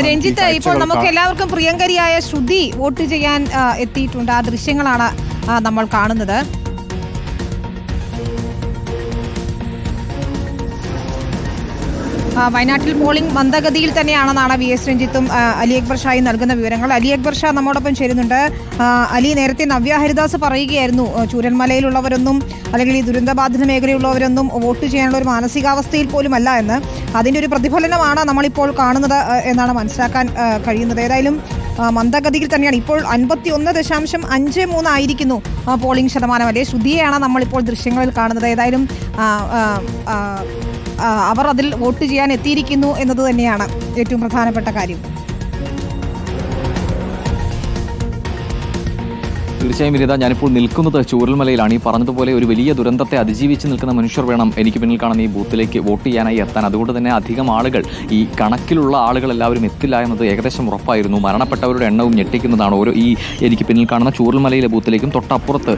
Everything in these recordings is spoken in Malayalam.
രഞ്ജിത്ത്, ഇപ്പോൾ നമുക്ക് എല്ലാവർക്കും പ്രിയങ്കരിയായ ശ്രുതി വോട്ട് ചെയ്യാൻ എത്തിയിട്ടുണ്ട്. ആ ദൃശ്യങ്ങളാണ് നമ്മൾ കാണുന്നത്. വയനാട്ടിൽ പോളിംഗ് മന്ദഗതിയിൽ തന്നെയാണെന്നാണ് വി എസ് രഞ്ജിത്തും അലി അക്ബർ ഷായും നൽകുന്ന വിവരങ്ങൾ. അലി അക്ബർ ഷാ നമ്മോടൊപ്പം ചേരുന്നുണ്ട്. അലി, നേരത്തെ നവ്യ ഹരിദാസ് പറയുകയായിരുന്നു ചൂരൽമലയിലുള്ളവരൊന്നും അല്ലെങ്കിൽ ഈ ദുരന്തബാധിത മേഖലയുള്ളവരൊന്നും വോട്ട് ചെയ്യാനുള്ള ഒരു മാനസികാവസ്ഥയിൽ പോലും അല്ല എന്ന്. അതിൻ്റെ ഒരു പ്രതിഫലനമാണ് നമ്മളിപ്പോൾ കാണുന്നത് എന്നാണ് മനസ്സിലാക്കാൻ കഴിയുന്നത്. ഏതായാലും മന്ദഗതിയിൽ തന്നെയാണ്. ഇപ്പോൾ 51.53 ആയിരിക്കുന്നു പോളിംഗ് ശതമാനം. അല്ലേ, ശ്രുതിയെയാണ് നമ്മളിപ്പോൾ ദൃശ്യങ്ങളിൽ കാണുന്നത്. ഏതായാലും അവർ അതിൽ വോട്ട് ചെയ്യാൻ എത്തിയിരിക്കുന്നു എന്നത് തന്നെയാണ് ഏറ്റവും പ്രധാനപ്പെട്ട കാര്യം. തീർച്ചയായും വിനീത, ഞാനിപ്പോൾ നിൽക്കുന്നത് ചൂരൽമലയിലാണ്. ഈ പറഞ്ഞതുപോലെ ഒരു വലിയ ദുരന്തത്തെ അതിജീവിച്ച് നിൽക്കുന്ന മനുഷ്യർ വേണം എനിക്ക് പിന്നിൽ കാണുന്ന ഈ ബൂത്തിലേക്ക് വോട്ട് ചെയ്യാനായി എത്താൻ. അതുകൊണ്ട് തന്നെ അധികം ആളുകൾ, ഈ കണക്കിലുള്ള ആളുകൾ എല്ലാവരും എത്തില്ല എന്നത് ഏകദേശം ഉറപ്പായിരുന്നു. മരണപ്പെട്ടവരുടെ എണ്ണവും ഞെട്ടിക്കുന്നതാണ്. എനിക്ക് പിന്നിൽ കാണുന്ന ചൂരൽമലയിലെ ബൂത്തിലേക്കും തൊട്ടപ്പുറത്ത്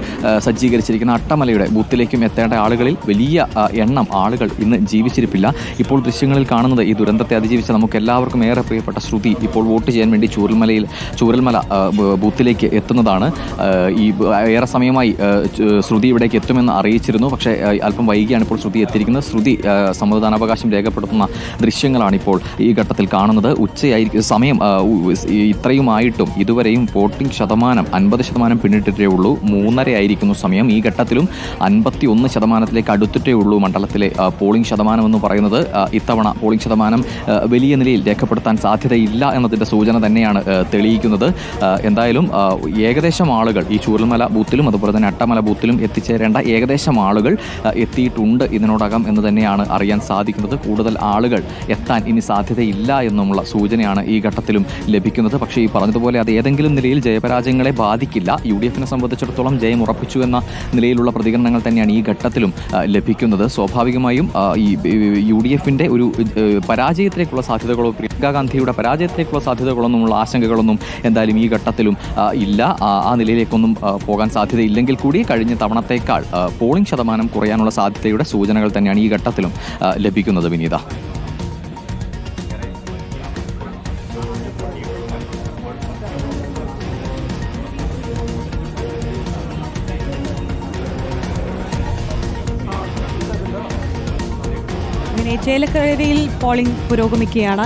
സജ്ജീകരിച്ചിരിക്കുന്ന അട്ടമലയുടെ ബൂത്തിലേക്കും എത്തേണ്ട ആളുകളിൽ വലിയ എണ്ണം ആളുകൾ ഇന്ന് ജീവിച്ചിരിപ്പില്ല. ഇപ്പോൾ ദൃശ്യങ്ങളിൽ കാണുന്നത് ഈ ദുരന്തത്തെ അതിജീവിച്ച നമുക്ക് എല്ലാവർക്കും ഏറെ പ്രിയപ്പെട്ട ശ്രുതി ഇപ്പോൾ വോട്ട് ചെയ്യാൻ വേണ്ടി ചൂരൽമല ബൂത്തിലേക്ക് എത്തുന്നതാണ്. ഈ ഏറെ സമയമായി ശ്രുതി ഇവിടേക്ക് എത്തുമെന്ന് അറിയിച്ചിരുന്നു. പക്ഷേ അല്പം വൈകിയാണ് ഇപ്പോൾ ശ്രുതി എത്തിയിരിക്കുന്നത്. ശ്രുതി സമ്മതിദാനാവകാശം രേഖപ്പെടുത്തുന്ന ദൃശ്യങ്ങളാണ് ഇപ്പോൾ ഈ ഘട്ടത്തിൽ കാണുന്നത്. ഉച്ചയായിരിക്കും സമയം. ഇത്രയുമായിട്ടും ഇതുവരെയും വോട്ടിംഗ് ശതമാനം 50% പിന്നിട്ടിട്ടേ ഉള്ളൂ. 3:30 ആയിരിക്കുന്നു സമയം. ഈ ഘട്ടത്തിലും 51% അടുത്തിട്ടേ ഉള്ളൂ മണ്ഡലത്തിലെ പോളിംഗ് ശതമാനം എന്ന് പറയുന്നത്. ഇത്തവണ പോളിംഗ് ശതമാനം വലിയ നിലയിൽ രേഖപ്പെടുത്താൻ സാധ്യതയില്ല എന്നതിൻ്റെ സൂചന തന്നെയാണ് തെളിയിക്കുന്നത്. എന്തായാലും ഏകദേശം ആളുകൾ ഈ ചൂരൽമല ബൂത്തിലും അതുപോലെ തന്നെ അട്ടമല ബൂത്തിലും എത്തിച്ചേരേണ്ട ഏകദേശം ആളുകൾ എത്തിയിട്ടുണ്ട് ഇതിനോടകം എന്ന് തന്നെയാണ് അറിയാൻ സാധിക്കുന്നത്. കൂടുതൽ ആളുകൾ എത്താൻ ഇനി സാധ്യതയില്ല എന്നുമുള്ള സൂചനയാണ് ഈ ഘട്ടത്തിലും ലഭിക്കുന്നത്. പക്ഷേ ഈ പറഞ്ഞതുപോലെ അത് ഏതെങ്കിലും നിലയിൽ ജയപരാജയങ്ങളെ ബാധിക്കില്ല. UDF സംബന്ധിച്ചിടത്തോളം ജയം ഉറപ്പിച്ചു എന്ന നിലയിലുള്ള പ്രതികരണങ്ങൾ തന്നെയാണ് ഈ ഘട്ടത്തിലും ലഭിക്കുന്നത്. സ്വാഭാവികമായും ഈ UDF ഒരു പരാജയത്തിലേക്കുള്ള സാധ്യതകളോ പ്രിയങ്കാ ഗാന്ധിയുടെ പരാജയത്തിലേക്കുള്ള സാധ്യതകളൊന്നുമുള്ള ആശങ്കകളൊന്നും എന്തായാലും ഈ ഘട്ടത്തിലും ഇല്ല. ആ നിലയിലേക്കൊന്നും പോകാൻ സാധ്യതയില്ലെങ്കിൽ കൂടി കഴിഞ്ഞ തവണത്തേക്കാൾ പോളിംഗ് ശതമാനം കുറയാനുള്ള സാധ്യതയുടെ സൂചനകൾ തന്നെയാണ് ഈ ഘട്ടത്തിലും ലഭിക്കുന്നത്. വിനീത, ചേലക്കരയിൽ പോളിംഗ് പുരോഗമിക്കുകയാണ്.